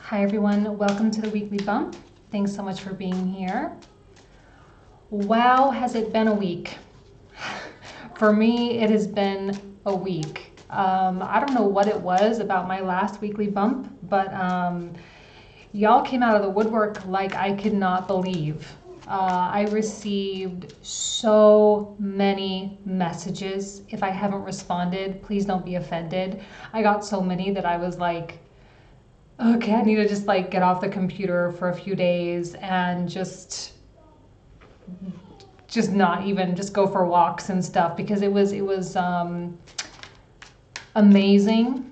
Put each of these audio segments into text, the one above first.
Hi everyone, welcome to the weekly bump. Thanks so much for being here. Wow, has it been a week? For me, it has been a week. I don't know what it was about my last weekly bump, but y'all came out of the woodwork like I could not believe. I received so many messages. If I haven't responded, please don't be offended. I got so many that I was like, okay, I need to just like get off the computer for a few days and just not even just go for walks and stuff, because it was amazing,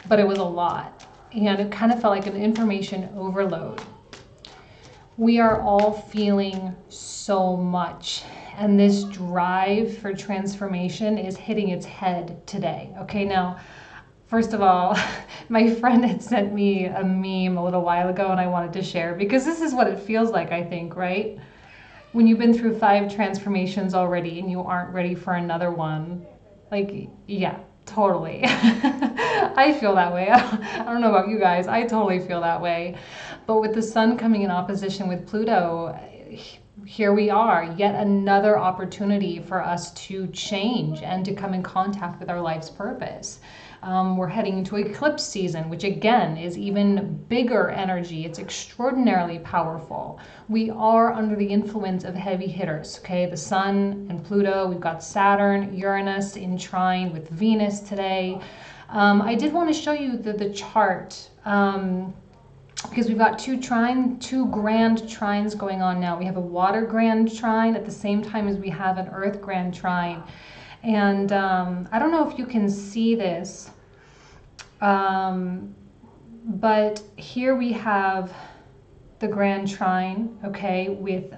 but it was a lot, and it kind of felt like an information overload. We are all feeling so much, and this drive for transformation is hitting its head today. Okay, now first of all, my friend had sent me a meme a little while ago and I wanted to share, because this is what it feels like, I think, right? When you've been through 5 transformations already and you aren't ready for another one. Like, yeah, totally. I feel that way. I don't know about you guys. I totally feel that way. But with the sun coming in opposition with Pluto, here we are, yet another opportunity for us to change and to come in contact with our life's purpose. We're heading into eclipse season, which again is even bigger energy. It's extraordinarily powerful. We are under the influence of heavy hitters, okay? The sun and Pluto, we've got Saturn, Uranus in trine with Venus today. I did want to show you the chart, because we've got two grand trines going on now. We have a water grand trine at the same time as we have an earth grand trine. And I don't know if you can see this, but here we have the grand trine, okay, with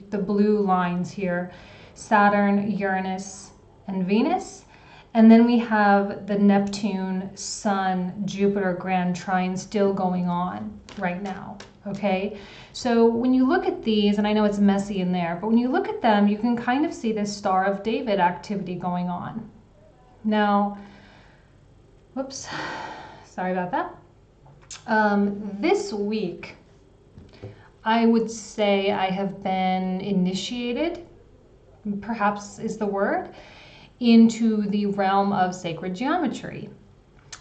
the blue lines here, Saturn, Uranus, and Venus. And then we have the Neptune, Sun, Jupiter grand trine still going on right now, okay? So when you look at these, and I know it's messy in there, but when you look at them, you can kind of see this Star of David activity going on. Now, whoops, sorry about that. This week, I would say I have been initiated, perhaps is the word, into the realm of sacred geometry.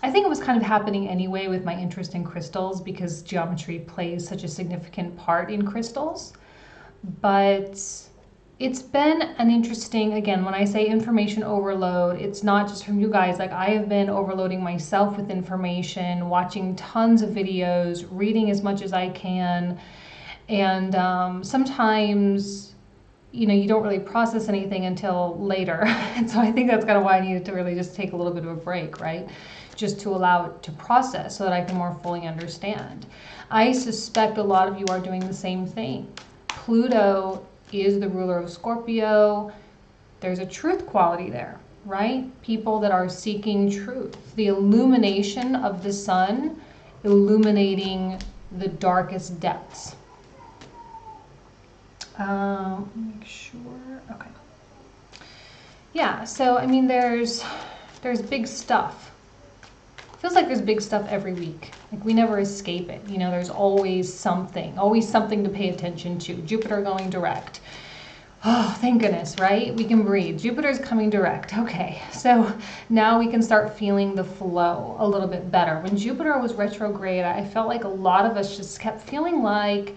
I think it was kind of happening anyway with my interest in crystals, because geometry plays such a significant part in crystals. But it's been an interesting, again, when I say information overload, it's not just from you guys. Like, I have been overloading myself with information, watching tons of videos, reading as much as I can. And sometimes, you know, you don't really process anything until later. And so I think that's kind of why I needed to really just take a little bit of a break, right? Just to allow it to process so that I can more fully understand. I suspect a lot of you are doing the same thing. Pluto is the ruler of Scorpio. There's a truth quality there, right? People that are seeking truth. The illumination of the sun illuminating the darkest depths. Make sure, okay. Yeah, so I mean, there's big stuff. Feels like there's big stuff every week. Like, we never escape it. You know, there's always something to pay attention to. Jupiter going direct. Oh, thank goodness, right? We can breathe. Jupiter's coming direct. Okay, so now we can start feeling the flow a little bit better. When Jupiter was retrograde, I felt like a lot of us just kept feeling like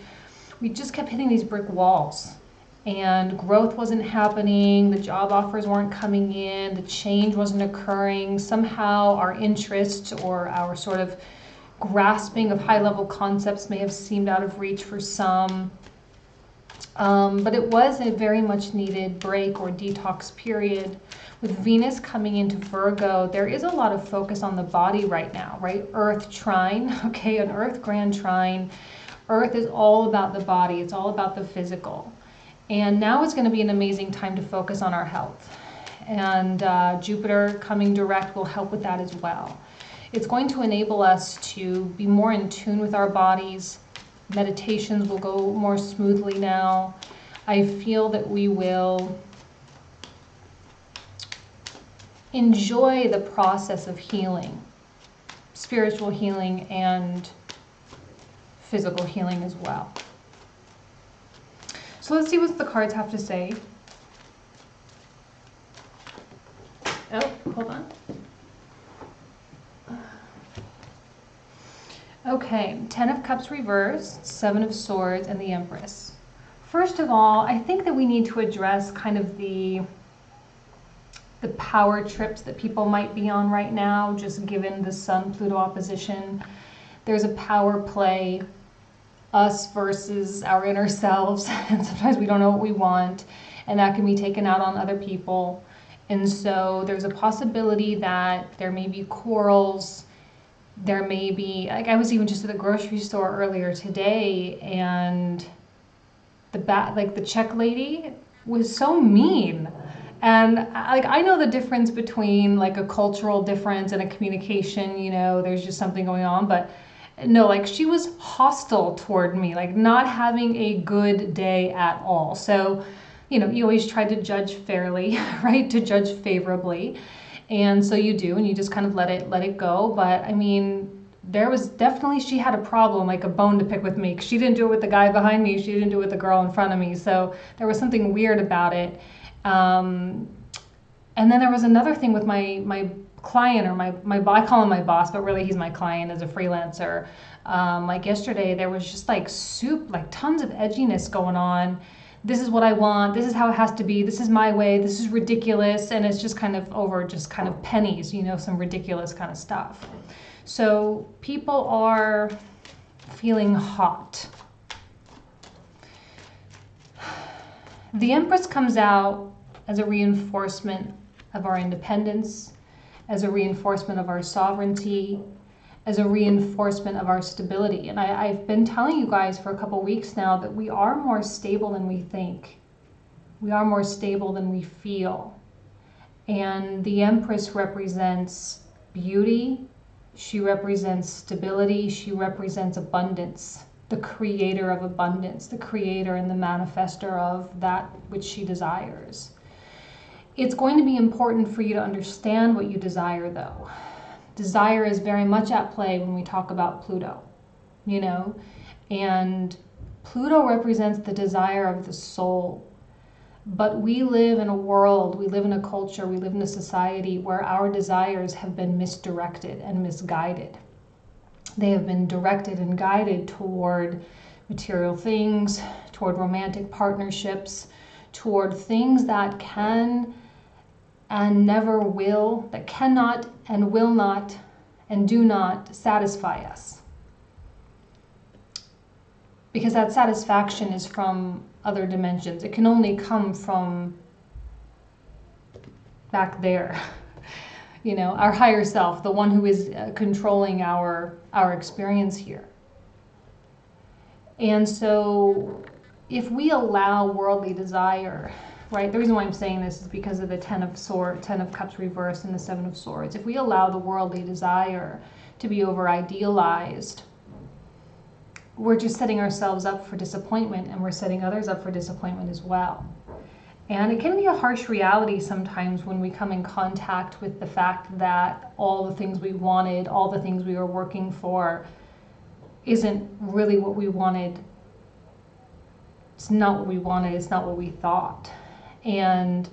we just kept hitting these brick walls, and growth wasn't happening, the job offers weren't coming in, the change wasn't occurring. Somehow our interests or our sort of grasping of high-level concepts may have seemed out of reach for some. But it was a very much needed break or detox period. With Venus coming into Virgo, there is a lot of focus on the body right now, right? Earth trine, okay, an Earth grand trine. Earth is all about the body. It's all about the physical. And now it's going to be an amazing time to focus on our health. And Jupiter coming direct will help with that as well. It's going to enable us to be more in tune with our bodies. Meditations will go more smoothly now. I feel that we will enjoy the process of healing, spiritual healing and physical healing as well. So let's see what the cards have to say. Oh, hold on. Okay, 10 of Cups reversed, 7 of Swords, and the Empress. First of all, I think that we need to address kind of the power trips that people might be on right now, just given the Sun-Pluto opposition. There's a power play, us versus our inner selves, and sometimes we don't know what we want, and that can be taken out on other people. And so there's a possibility that there may be quarrels. There may be, like, I was even just at the grocery store earlier today, and the check lady was so mean. And like, I know the difference between like a cultural difference and a communication, you know, there's just something going on, but no, like, she was hostile toward me, like not having a good day at all. So, you know, you always try to judge fairly, right? To judge favorably. And so you do, and you just kind of let it go. But I mean, there was definitely, she had a problem, like a bone to pick with me. She didn't do it with the guy behind me. She didn't do it with the girl in front of me. So there was something weird about it. And then there was another thing with my client, or I call him my boss, but really he's my client as a freelancer. Like yesterday, there was just like tons of edginess going on. This is what I want. This is how it has to be. This is my way. This is ridiculous. And it's just kind of over just kind of pennies, you know, some ridiculous kind of stuff. So people are feeling hot. The Empress comes out as a reinforcement of our independence, as a reinforcement of our sovereignty, as a reinforcement of our stability. And I've been telling you guys for a couple weeks now that we are more stable than we think. We are more stable than we feel. And the Empress represents beauty. She represents stability. She represents abundance, the creator of abundance, the creator and the manifester of that which she desires. It's going to be important for you to understand what you desire, though. Desire is very much at play when we talk about Pluto, you know, and Pluto represents the desire of the soul. But we live in a world, we live in a culture, we live in a society where our desires have been misdirected and misguided. They have been directed and guided toward material things, toward romantic partnerships, toward things that can and never will, that cannot and will not and do not satisfy us. Because that satisfaction is from other dimensions. It can only come from back there. You know, our higher self, the one who is controlling our experience here. And so if we allow worldly desire, right, the reason why I'm saying this is because of the 10 of Cups reversed and the 7 of Swords. If we allow the worldly desire to be over idealized, we're just setting ourselves up for disappointment, and we're setting others up for disappointment as well. And it can be a harsh reality sometimes when we come in contact with the fact that all the things we wanted, all the things we were working for, isn't really what we wanted. It's not what we wanted, it's not what we thought. And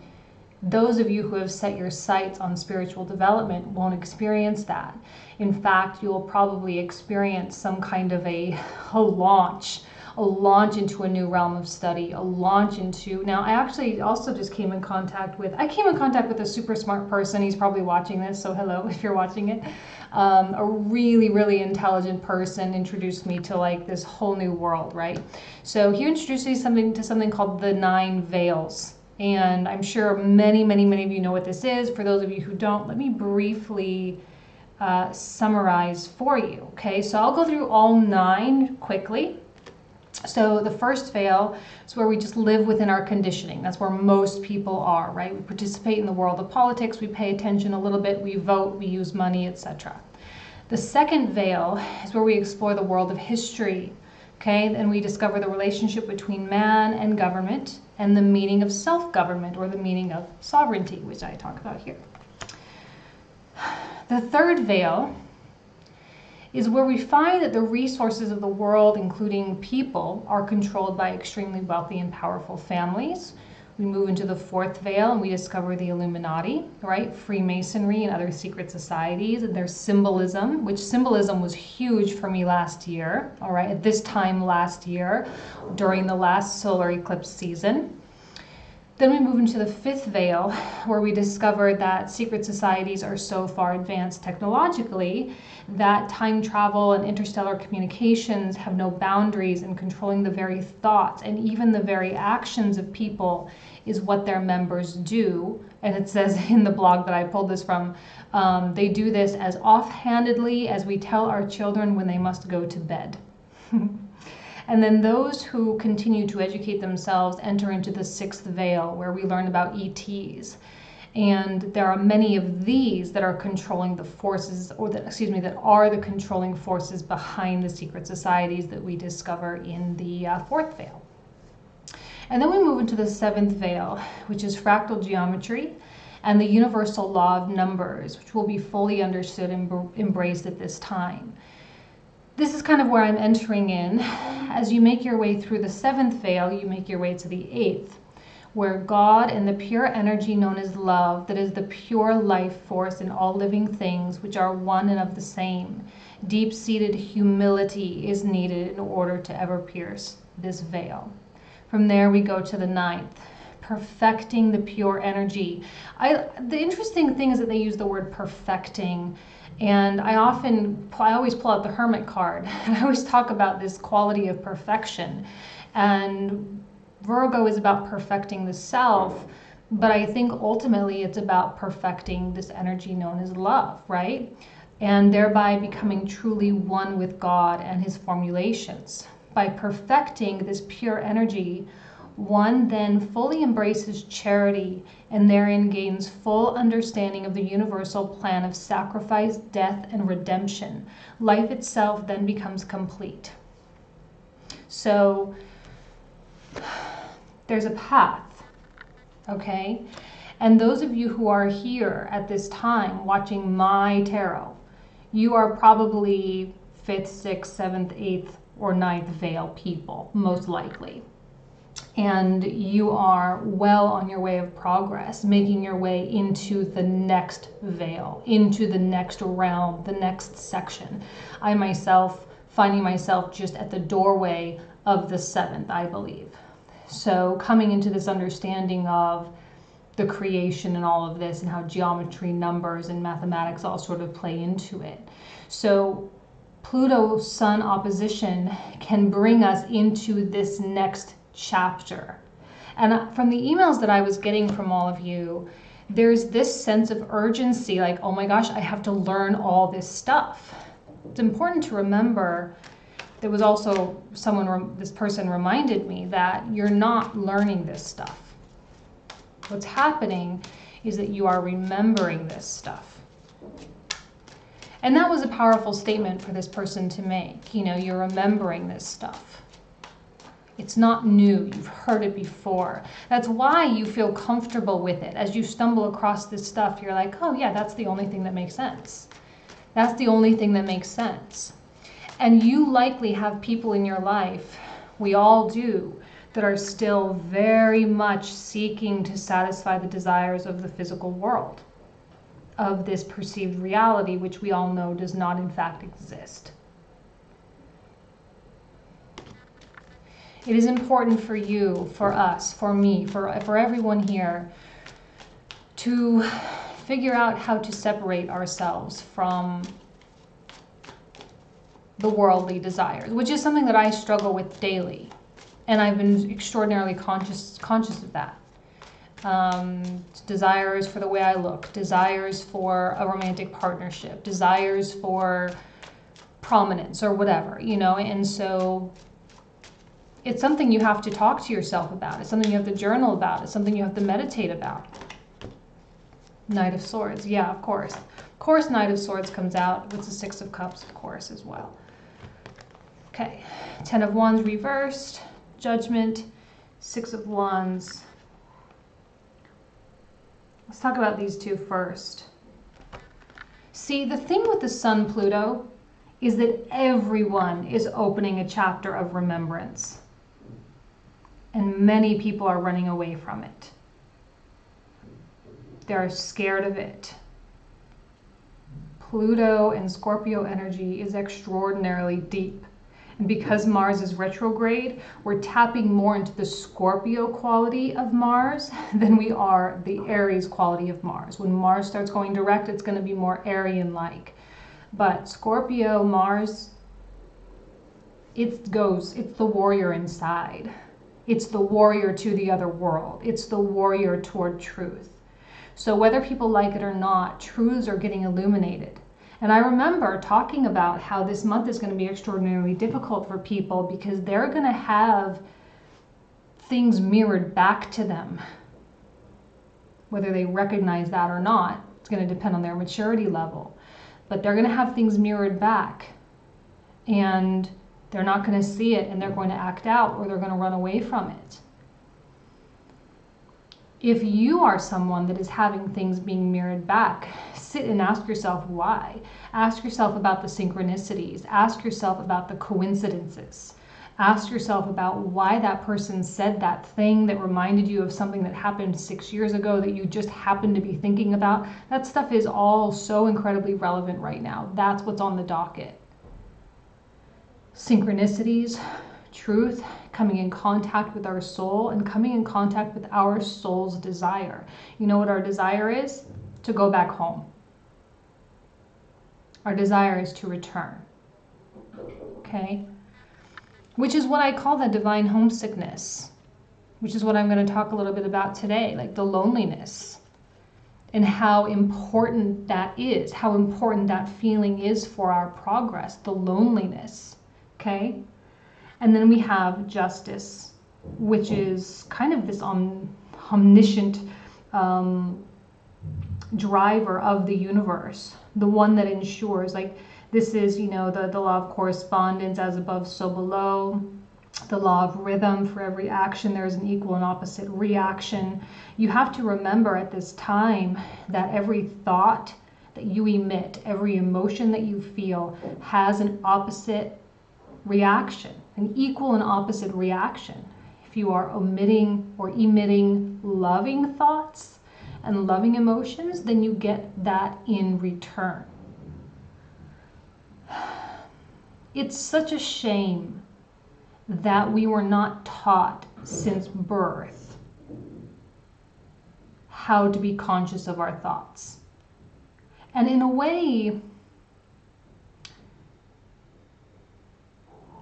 those of you who have set your sights on spiritual development won't experience that. In fact, you'll probably experience some kind of a launch into a new realm of study, a launch into, now I actually also just came in contact with a super smart person. He's probably watching this, so hello if you're watching it. A really, really intelligent person introduced me to like this whole new world, right? So he introduced me to something called the 9 Veils. And I'm sure many of you know what this is. For those of you who don't, let me briefly summarize for you, okay? So I'll go through all 9 quickly. So the first veil is where we just live within our conditioning. That's where most people are, right? We participate in the world of politics, we pay attention a little bit, we vote, we use money, etc. The second veil is where we explore the world of history, okay? And we discover the relationship between man and government and the meaning of self-government, or the meaning of sovereignty, which I talk about here. The third veil is where we find that the resources of the world, including people, are controlled by extremely wealthy and powerful families. We move into the fourth veil and we discover the Illuminati, right? Freemasonry and other secret societies and their symbolism, which symbolism was huge for me last year, all right, at this time last year, during the last solar eclipse season. Then we move into the fifth veil, where we discover that secret societies are so far advanced technologically that time travel and interstellar communications have no boundaries, and controlling the very thoughts and even the very actions of people is what their members do. And it says in the blog that I pulled this from, they do this as offhandedly as we tell our children when they must go to bed. And then those who continue to educate themselves enter into the sixth veil, where we learn about ETs. And there are many of these that are controlling the forces, or that, excuse me, that are the controlling forces behind the secret societies that we discover in the fourth veil. And then we move into the seventh veil, which is fractal geometry and the universal law of numbers, which will be fully understood and embraced at this time. This is kind of where I'm entering in. As you make your way through the seventh veil, you make your way to the eighth, where God and the pure energy known as love, that is the pure life force in all living things, which are one and of the same. Deep-seated humility is needed in order to ever pierce this veil. From there we go to the ninth, perfecting the pure energy. The interesting thing is that they use the word perfecting. And I always pull out the Hermit card. I always talk about this quality of perfection. And Virgo is about perfecting the self, but I think ultimately it's about perfecting this energy known as love, right? And thereby becoming truly one with God and his formulations. By perfecting this pure energy, one then fully embraces charity and therein gains full understanding of the universal plan of sacrifice, death, and redemption. Life itself then becomes complete. So there's a path, okay? And those of you who are here at this time watching my tarot, you are probably 5th, 6th, 7th, 8th, or 9th veil people, most likely. And you are well on your way of progress, making your way into the next veil, into the next realm, the next section. I myself, finding myself just at the doorway of the 7th, I believe. So coming into this understanding of the creation and all of this, and how geometry, numbers, and mathematics all sort of play into it. So Pluto-Sun opposition can bring us into this next chapter. And from the emails that I was getting from all of you, there's this sense of urgency, like, oh my gosh, I have to learn all this stuff. It's important to remember, there was also this person reminded me that you're not learning this stuff. What's happening is that you are remembering this stuff. And that was a powerful statement for this person to make. You know, you're remembering this stuff. It's not new. You've heard it before. That's why you feel comfortable with it. As you stumble across this stuff, you're like, oh yeah, that's the only thing that makes sense. That's the only thing that makes sense. And you likely have people in your life, we all do, that are still very much seeking to satisfy the desires of the physical world, of this perceived reality, which we all know does not in fact exist. It is important for you, for us, for me, for everyone here to figure out how to separate ourselves from the worldly desires, which is something that I struggle with daily. And I've been extraordinarily conscious of that. Desires for the way I look, desires for a romantic partnership, desires for prominence or whatever, you know, and so it's something you have to talk to yourself about. It's something you have to journal about. It's something you have to meditate about. Knight of Swords, yeah, of course. Of course, Knight of Swords comes out with the Six of Cups, of course, as well. Okay, 10 of Wands reversed, Judgment, 6 of Wands. Let's talk about these two first. See, the thing with the Sun Pluto is that everyone is opening a chapter of remembrance. And many people are running away from it. They're scared of it. Pluto and Scorpio energy is extraordinarily deep. And because Mars is retrograde, we're tapping more into the Scorpio quality of Mars than we are the Aries quality of Mars. When Mars starts going direct, it's going to be more Aryan-like. But Scorpio, Mars, it's the warrior inside. It's the warrior to the other world. It's the warrior toward truth. So whether people like it or not, truths are getting illuminated. And I remember talking about how this month is going to be extraordinarily difficult for people because they're going to have things mirrored back to them. Whether they recognize that or not, it's going to depend on their maturity level. But they're going to have things mirrored back. And they're not going to see it, and they're going to act out, or they're going to run away from it. If you are someone that is having things being mirrored back, sit and ask yourself why. Ask yourself about the synchronicities. Ask yourself about the coincidences. Ask yourself about why that person said that thing that reminded you of something that happened 6 years ago that you just happened to be thinking about. That stuff is all so incredibly relevant right now. That's what's on the docket. Synchronicities, truth, coming in contact with our soul, and coming in contact with our soul's desire. You know what our desire is? To go back home. Our desire is to return. Okay? Which is what I call the divine homesickness, which is what I'm going to talk a little bit about today, like the loneliness, and how important that is, how important that feeling is for our progress, the loneliness. Okay? And then we have justice, which is kind of this omniscient driver of the universe, the one that ensures, like, this is, you know, the law of correspondence, as above, so below, the law of rhythm. For every action, there is an equal and opposite reaction. You have to remember at this time that every thought that you emit, every emotion that you feel has an opposite reaction, an equal and opposite reaction. If you are omitting or emitting loving thoughts and loving emotions, then you get that in return. It's such a shame that we were not taught since birth how to be conscious of our thoughts. And in a way,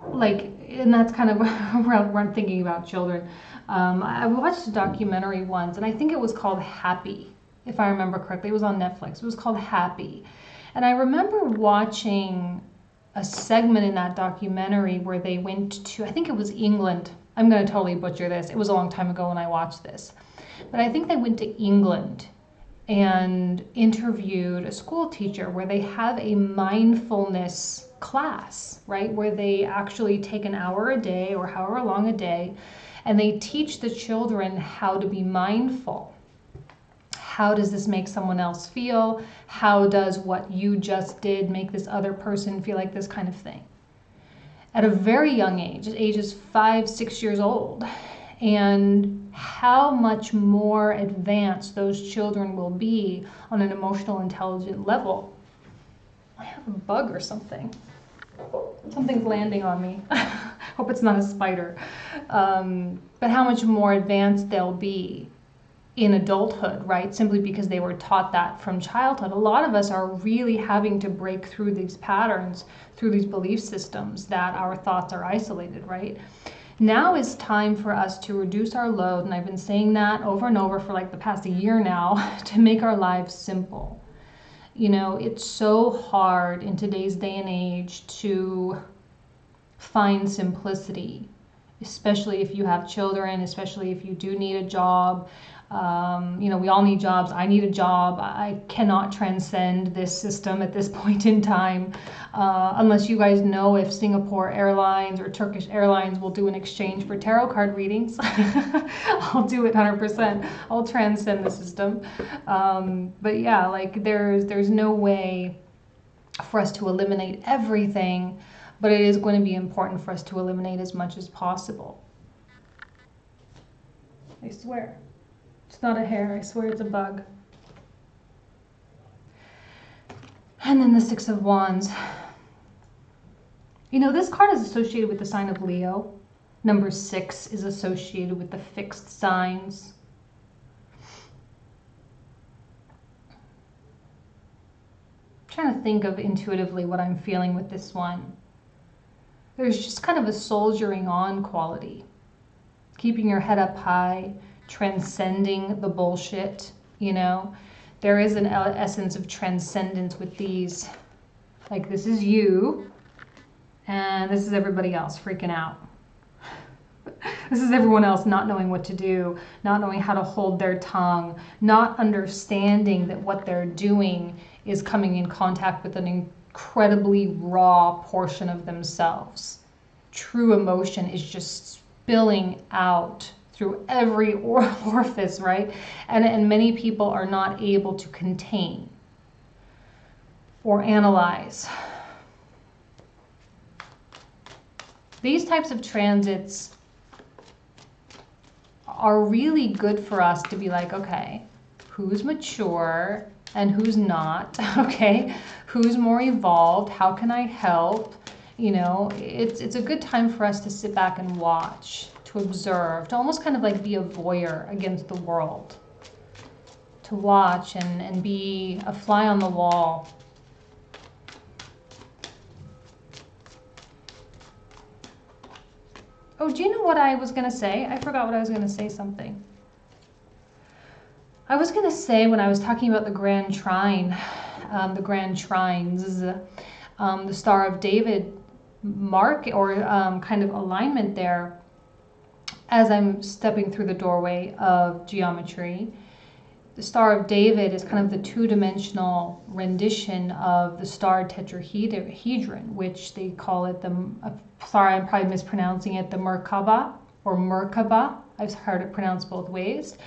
like, and that's kind of where I'm thinking about children. I watched a documentary once, and I think it was called Happy, if I remember correctly. It was on Netflix. It was called Happy. And I remember watching a segment in that documentary where they went to, I think it was England. I'm going to totally butcher this. It was a long time ago when I watched this. But I think they went to England and interviewed a school teacher where they have a mindfulness class, right? Where they actually take an hour a day or however long a day, and they teach the children how to be mindful. How does this make someone else feel? How does what you just did make this other person feel, like this kind of thing? At a very young age, ages 5, 6 years old. And how much more advanced those children will be on an emotional intelligent level. I have a bug or something. Something's landing on me. Hope it's not a spider. But how much more advanced they'll be in adulthood, right? Simply because they were taught that from childhood. A lot of us are really having to break through these patterns, through these belief systems that our thoughts are isolated, right? Now is time for us to reduce our load, and I've been saying that over and over for like the past year now, to make our lives simple. You know, it's so hard in today's day and age to find simplicity, especially if you have children, especially if you do need a job. You know, we all need jobs. I need a job. I cannot transcend this system at this point in time, unless you guys know if Singapore Airlines or Turkish Airlines will do an exchange for tarot card readings. I'll do it 100%. I'll transcend the system. But yeah, like there's no way for us to eliminate everything, but it is going to be important for us to eliminate as much as possible. I swear. It's not a hair, I swear it's a bug. And then the Six of Wands. You know, this card is associated with the sign of Leo. Number 6 is associated with the fixed signs. I'm trying to think of intuitively what I'm feeling with this one. There's just kind of a soldiering on quality. Keeping your head up high, transcending the bullshit, you know. There is an essence of transcendence with these. Like, this is you, and this is everybody else freaking out. This is everyone else not knowing what to do, not knowing how to hold their tongue, not understanding that what they're doing is coming in contact with an incredibly raw portion of themselves. True emotion is just spilling out through every orifice, right? And many people are not able to contain or analyze. These types of transits are really good for us to be like, okay, who's mature and who's not, okay? Who's more evolved? How can I help? You know, it's a good time for us to sit back and watch, to observe, to almost kind of like be a voyeur against the world. To watch and be a fly on the wall. Oh, do you know what I was going to say? I forgot what I was going to say something. I was going to say when I was talking about the Grand Trine, the Grand Trines, the Star of David mark or kind of alignment there as I'm stepping through the doorway of geometry. The Star of David is kind of the two-dimensional rendition of the star tetrahedron, which they call it the, sorry, I'm probably mispronouncing it, the Merkaba or Merkaba. I've heard it pronounced both ways.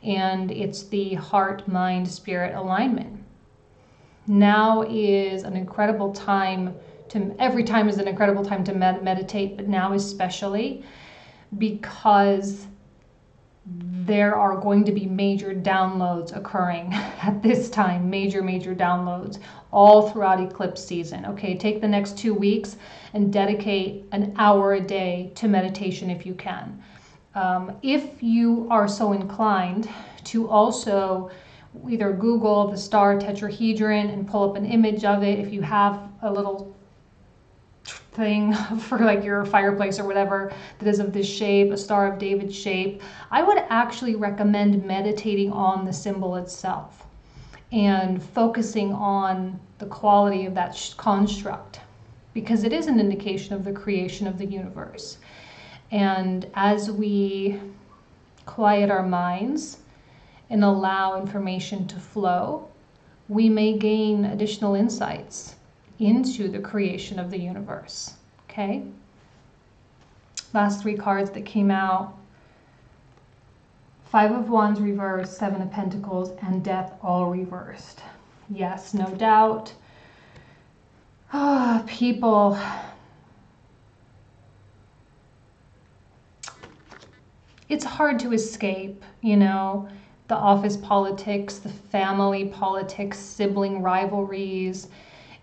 And it's the heart, mind, spirit alignment. Now is an incredible time to, every time is an incredible time to meditate, but now especially because there are going to be major downloads occurring at this time, major downloads all throughout eclipse season. Okay, take the next 2 weeks and dedicate an hour a day to meditation if you can. If you are so inclined to also either Google the star tetrahedron and pull up an image of it, if you have a little thing for like your fireplace or whatever that is of this shape, a Star of David shape, I would actually recommend meditating on the symbol itself and focusing on the quality of that construct, because it is an indication of the creation of the universe. And as we quiet our minds and allow information to flow, we may gain additional insights into the creation of the universe. Okay? Last 3 cards that came out. 5 of Wands reversed, 7 of Pentacles, and Death all reversed. Yes, no doubt. People. It's hard to escape, you know, the office politics, the family politics, sibling rivalries.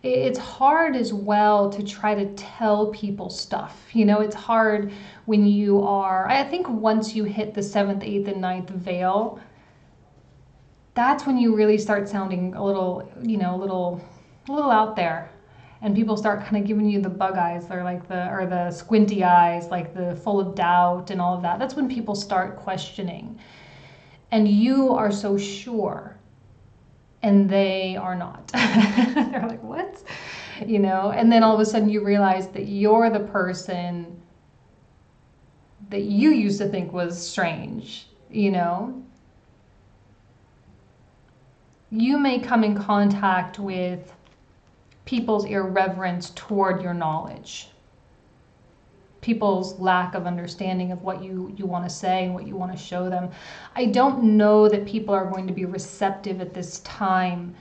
It's hard as well to try to tell people stuff. You know, it's hard when you are, I think once you hit the 7th, 8th, and 9th veil, that's when you really start sounding a little, you know, a little out there. And people start kind of giving you the bug eyes, or like the squinty eyes, like the full of doubt and all of that. That's when people start questioning. And you are so sure. And they are not. They're like, what? You know, and then all of a sudden you realize that you're the person that you used to think was strange, you know. You may come in contact with people's irreverence toward your knowledge, people's lack of understanding of what you want to say and what you want to show them. I don't know that people are going to be receptive at this time,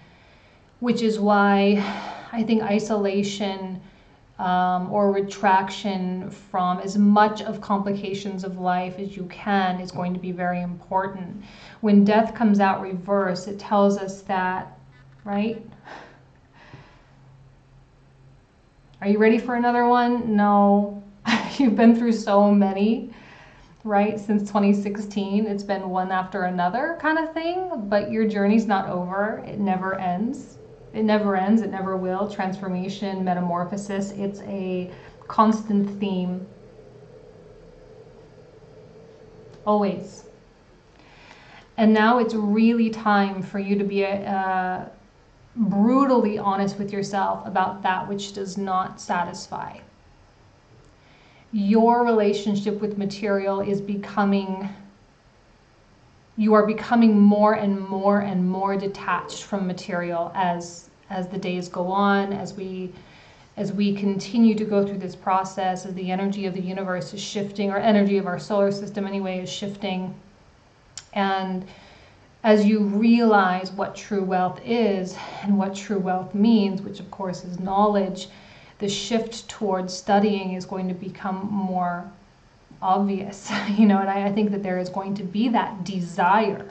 which is why I think isolation or retraction from as much of complications of life as you can is going to be very important. When death comes out reverse, it tells us that, right? Are you ready for another one? No. You've been through so many, right? Since 2016, it's been one after another kind of thing, but your journey's not over. It never ends. It never ends. It never will. Transformation, metamorphosis, it's a constant theme. Always. And now it's really time for you to be brutally honest with yourself about that which does not satisfy. Your relationship with material is becoming, you are becoming more and more and more detached from material as the days go on, as we continue to go through this process, as the energy of the universe is shifting, or energy of our solar system anyway is shifting. And as you realize what true wealth is and what true wealth means, which of course is knowledge, the shift towards studying is going to become more obvious, you know, and I think that there is going to be that desire,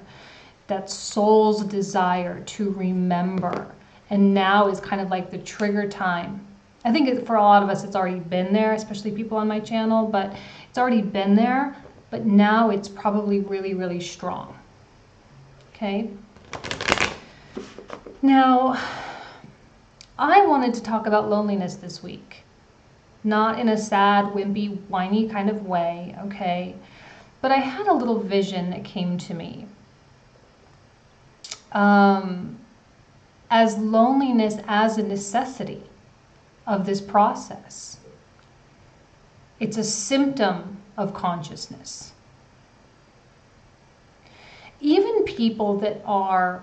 that soul's desire to remember. And now is kind of like the trigger time. I think for a lot of us, it's already been there, especially people on my channel, but it's already been there, but now it's probably really, really strong. Okay. Now, I wanted to talk about loneliness this week. Not in a sad, wimpy, whiny kind of way, okay? But I had a little vision that came to me. As loneliness as a necessity of this process. It's a symptom of consciousness. Even people that are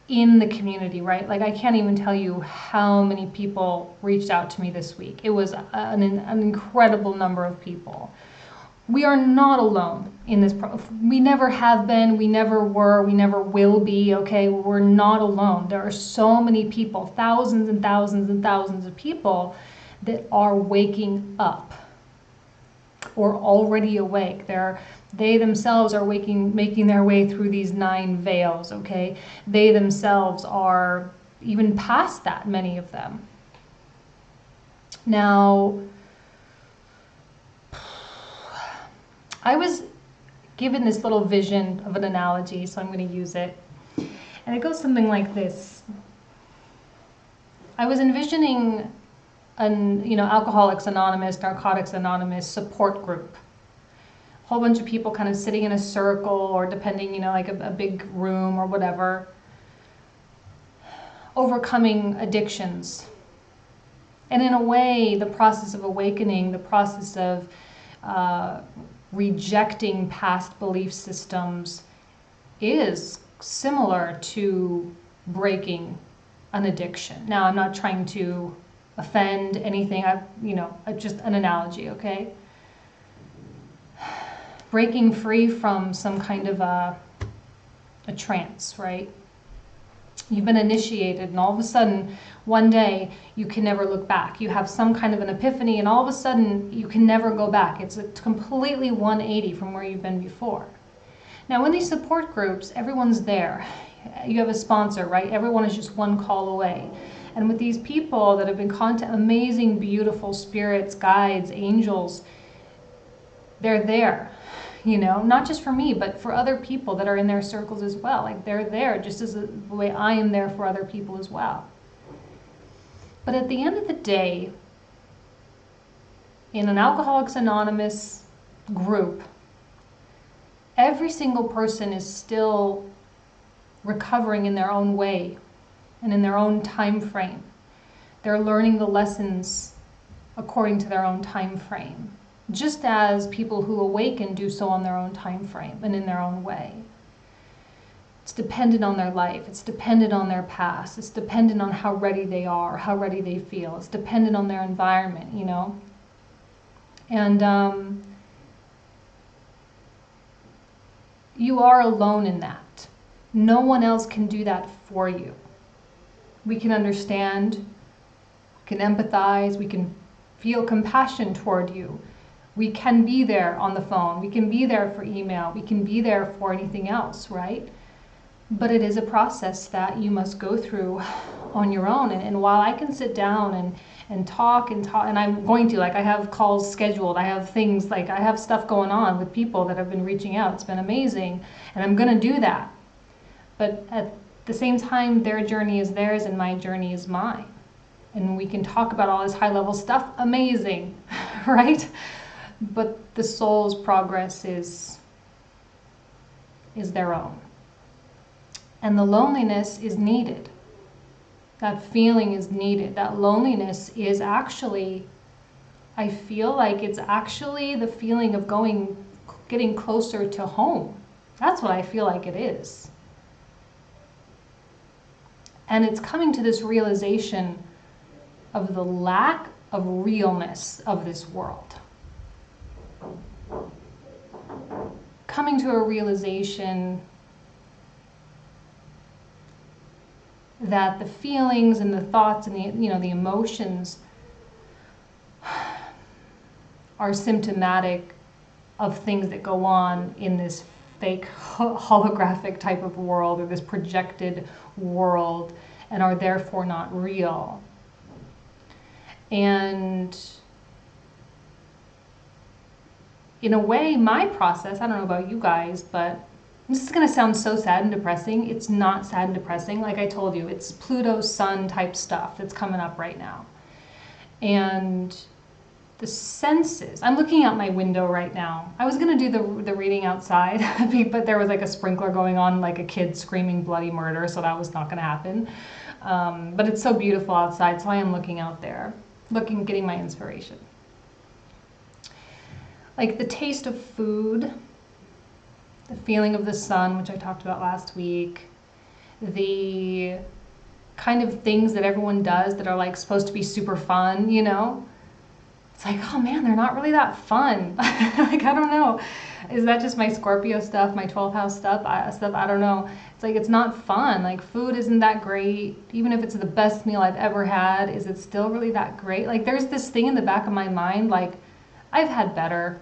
in the community, right? Like I can't even tell you how many people reached out to me this week. It was an incredible number of people. We are not alone in this. We never have been, we never were, we never will be, okay? We're not alone. There are so many people, thousands and thousands and thousands of people that are waking up or already awake. They themselves are making their way through these 9 veils, okay? They themselves are even past that, many of them. Now, I was given this little vision of an analogy, so I'm going to use it. And it goes something like this. I was envisioning Alcoholics Anonymous, Narcotics Anonymous support group. A whole bunch of people kind of sitting in a circle, or depending, like a big room or whatever, overcoming addictions. And in a way, the process of awakening, the process of rejecting past belief systems is similar to breaking an addiction. Now, I'm not trying to offend anything, just an analogy, okay? Breaking free from some kind of a trance, right? You've been initiated, and all of a sudden, one day, you can never look back. You have some kind of an epiphany, and all of a sudden, you can never go back. It's a completely 180 from where you've been before. Now, in these support groups, everyone's there. You have a sponsor, right? Everyone is just one call away. And with these people that have been amazing, beautiful spirits, guides, angels, they're there. Not just for me, but for other people that are in their circles as well. Like they're there just as the way I am there for other people as well. But at the end of the day, in an Alcoholics Anonymous group, every single person is still recovering in their own way and in their own time frame. They're learning the lessons according to their own time frame, just as people who awaken do so on their own time frame and in their own way. It's dependent on their life. It's dependent on their past. It's dependent on how ready they are, how ready they feel. It's dependent on their environment, And you are alone in that. No one else can do that for you. We can understand We can empathize, we can feel compassion toward you. We can be there on the phone, we can be there for email, we can be there for anything else, right? But it is a process that you must go through on your own. And while I can sit down and talk, and I'm going to, like, I have calls scheduled, I have things, like, I have stuff going on with people that have been reaching out. It's been amazing, and I'm going to do that. But at the same time, their journey is theirs and my journey is mine. And we can talk about all this high-level stuff, amazing, right? But the soul's progress is their own. And the loneliness is needed. That feeling is needed. That loneliness is actually, I feel like it's actually the feeling of getting closer to home. That's what I feel like it is. And it's coming to this realization of the lack of realness of this world. Coming to a realization that the feelings and the thoughts and the emotions are symptomatic of things that go on in this fake holographic type of world, or this projected world, and are therefore not real. And in a way, my process, I don't know about you guys, but this is going to sound so sad and depressing. It's not sad and depressing. Like I told you, it's Pluto sun type stuff that's coming up right now. And the senses, I'm looking out my window right now. I was going to do the reading outside, but there was like a sprinkler going on, like a kid screaming bloody murder, so that was not going to happen. But it's so beautiful outside, so I am looking out there, getting my inspiration. Like the taste of food, the feeling of the sun, which I talked about last week, the kind of things that everyone does that are like supposed to be super fun, you know? It's like, oh man, they're not really that fun. Like, I don't know. Is that just my Scorpio stuff, my 12th house stuff? I don't know. It's like, it's not fun. Like, food isn't that great. Even if it's the best meal I've ever had, is it still really that great? Like, there's this thing in the back of my mind, like, I've had better.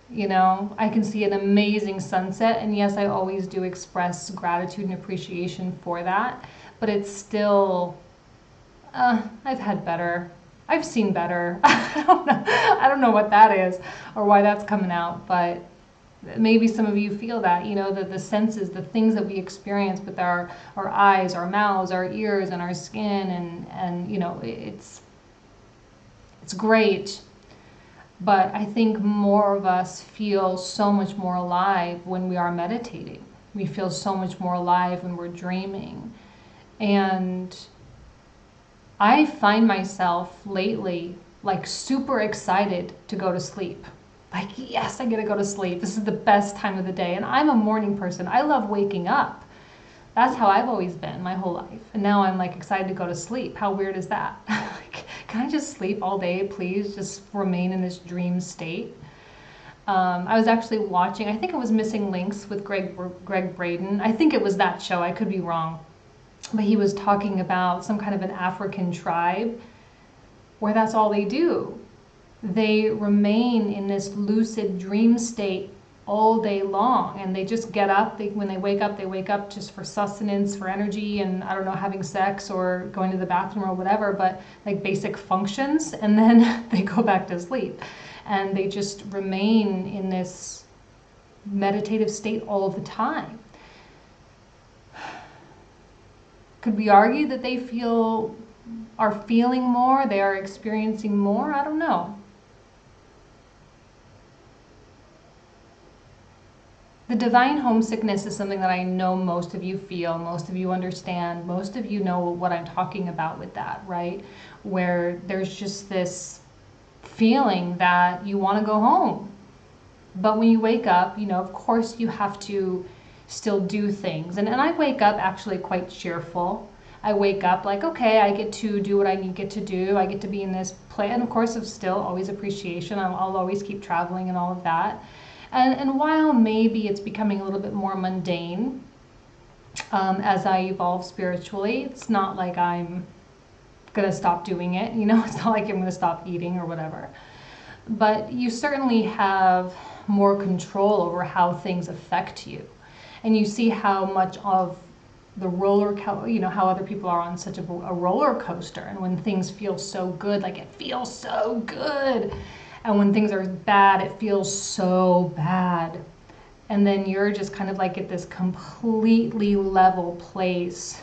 You know, I can see an amazing sunset, and yes, I always do express gratitude and appreciation for that, but it's still, I've had better. I've seen better. I don't know what that is or why that's coming out, but maybe some of you feel that, you know, the senses, the things that we experience with our eyes, our mouths, our ears, and our skin, and you know, it's great. But I think more of us feel so much more alive when we are meditating. We feel so much more alive when we're dreaming. And I find myself lately like super excited to go to sleep. Like, yes, I get to go to sleep. This is the best time of the day. And I'm a morning person. I love waking up. That's how I've always been my whole life. And now I'm like excited to go to sleep. How weird is that? Like, can I just sleep all day, please? Just remain in this dream state. I was actually watching, I think it was Missing Links with Greg Braden. I think it was that show. I could be wrong. But he was talking about some kind of an African tribe where that's all they do. They remain in this lucid dream state all day long, and they just get up. When they wake up just for sustenance, for energy, and I don't know, having sex or going to the bathroom or whatever, but like basic functions, and then they go back to sleep. And they just remain in this meditative state all the time. Could we argue that they are feeling more, they are experiencing more? I don't know. The divine homesickness is something that I know most of you feel, most of you understand, most of you know what I'm talking about with that, right? Where there's just this feeling that you want to go home. But when you wake up, you know, of course you have to still do things. And I wake up actually quite cheerful. I wake up like, okay, I get to do what I get to do. I get to be in this play. And of course, of still always appreciation. I'll always keep traveling and all of that. And while maybe it's becoming a little bit more mundane as I evolve spiritually, it's not like I'm going to stop doing it. You know, it's not like I'm going to stop eating or whatever. But you certainly have more control over how things affect you. And you see how much of the you know, how other people are on such a roller coaster. And when things feel so good, like it feels so good. And when things are bad, it feels so bad. And then you're just kind of like at this completely level place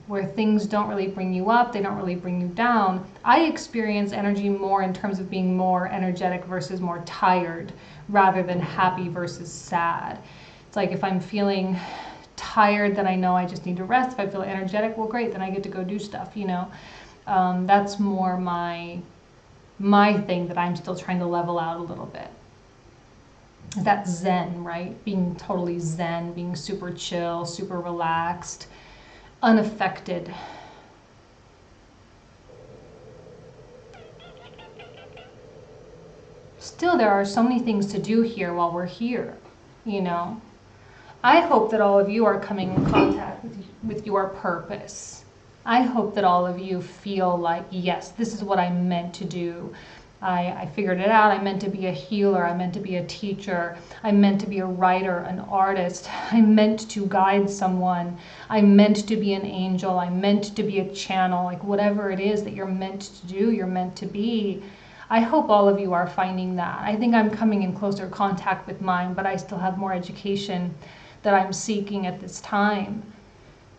where things don't really bring you up, they don't really bring you down. I experience energy more in terms of being more energetic versus more tired, rather than happy versus sad. It's like if I'm feeling tired, then I know I just need to rest. If I feel energetic, well, great, then I get to go do stuff, you know. That's more my thing that I'm still trying to level out a little bit. That's Zen, right? Being totally Zen, being super chill, super relaxed, unaffected. Still, there are so many things to do here while we're here, you know. I hope that all of you are coming in contact with your purpose. I hope that all of you feel like, yes, this is what I meant to do. I figured it out. I meant to be a healer. I meant to be a teacher. I meant to be a writer, an artist. I meant to guide someone. I meant to be an angel. I meant to be a channel. Like whatever it is that you're meant to do, you're meant to be. I hope all of you are finding that. I think I'm coming in closer contact with mine, but I still have more education that I'm seeking at this time.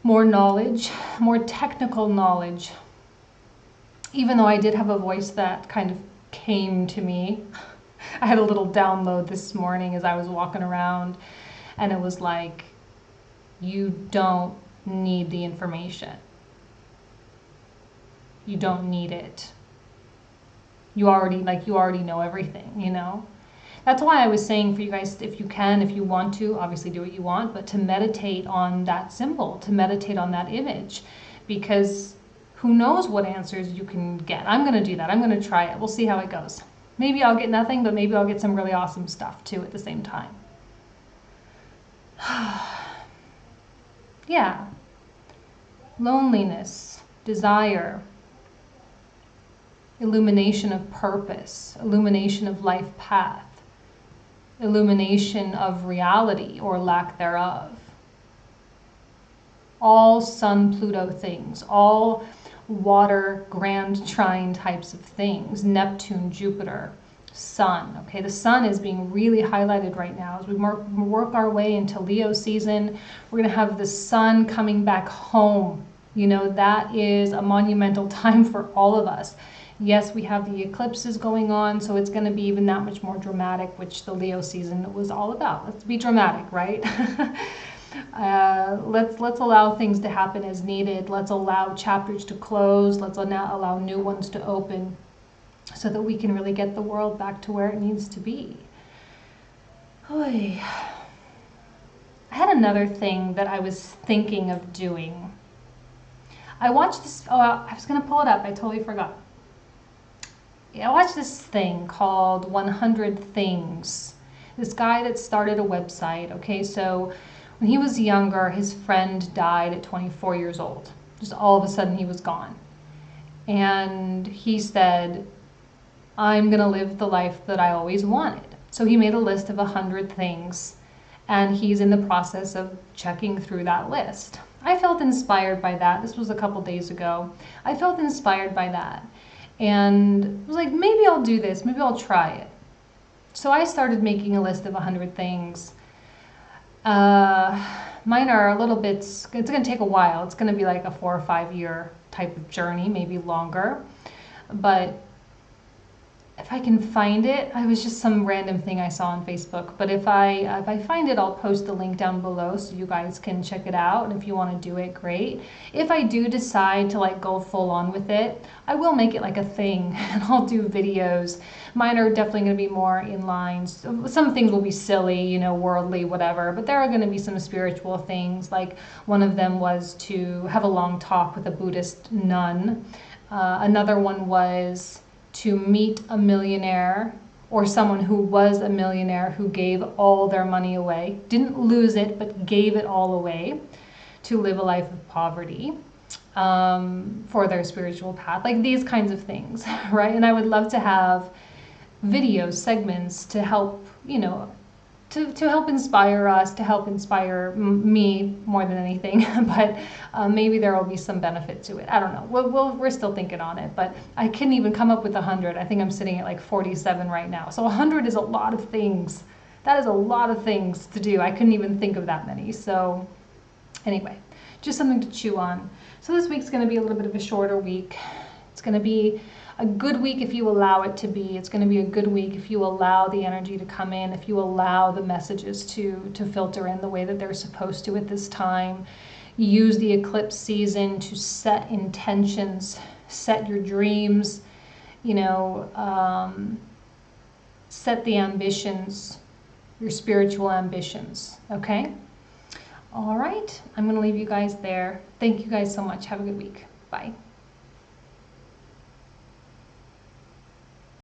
More knowledge, more technical knowledge. Even though I did have a voice that kind of came to me. I had a little download this morning as I was walking around, and it was like, you don't need the information. You don't need it. You already know everything, you know? That's why I was saying for you guys, if you can, if you want to, obviously do what you want, but to meditate on that symbol, to meditate on that image, because who knows what answers you can get. I'm going to do that. I'm going to try it. We'll see how it goes. Maybe I'll get nothing, but maybe I'll get some really awesome stuff too at the same time. Yeah. Loneliness, desire, illumination of purpose, illumination of life path, illumination of reality or lack thereof. All Sun Pluto things, all water grand trine types of things, Neptune, Jupiter, Sun. Okay, the Sun is being really highlighted right now as we work our way into Leo season. We're going to have the Sun coming back home. You know, that is a monumental time for all of us. Yes, we have the eclipses going on, so it's going to be even that much more dramatic, which the Leo season was all about. Let's be dramatic, right? Let's allow things to happen as needed. Let's allow chapters to close. Let's allow new ones to open so that we can really get the world back to where it needs to be. Oy. I had another thing that I was thinking of doing. I watched this, I was going to pull it up. I totally forgot. I watched this thing called 100 Things. This guy that started a website, okay, so when he was younger, his friend died at 24 years old. Just all of a sudden he was gone. And he said, I'm going to live the life that I always wanted. So he made a list of 100 things, and he's in the process of checking through that list. I felt inspired by that. This was a couple days ago. I felt inspired by that. And was like, maybe I'll do this. Maybe I'll try it. So I started making a list of 100 things. Mine are a little bit, it's going to take a while. It's going to be like a 4 or 5 year type of journey, maybe longer. But if I can find it, it was just some random thing I saw on Facebook. But if I find it, I'll post the link down below so you guys can check it out. And if you want to do it, great. If I do decide to like go full on with it, I will make it like a thing and I'll do videos. Mine are definitely going to be more in line. Some things will be silly, you know, worldly, whatever. But there are going to be some spiritual things. Like one of them was to have a long talk with a Buddhist nun. Another one was to meet a millionaire or someone who was a millionaire who gave all their money away, didn't lose it, but gave it all away to live a life of poverty. for their spiritual path, like these kinds of things, right? And I would love to have video segments to help, you know, to help inspire us, to help inspire me more than anything. But maybe there will be some benefit to it. I don't know. We're still thinking on it, but I couldn't even come up with 100. I think I'm sitting at like 47 right now. So 100 is a lot of things. That is a lot of things to do. I couldn't even think of that many. So anyway, just something to chew on. So this week's going to be a little bit of a shorter week. It's going to be a good week if you allow it to be. It's going to be a good week if you allow the energy to come in, if you allow the messages to filter in the way that they're supposed to at this time. Use the eclipse season to set intentions, set your dreams, you know, set the ambitions, your spiritual ambitions, okay? All right, I'm going to leave you guys there. Thank you guys so much. Have a good week. Bye.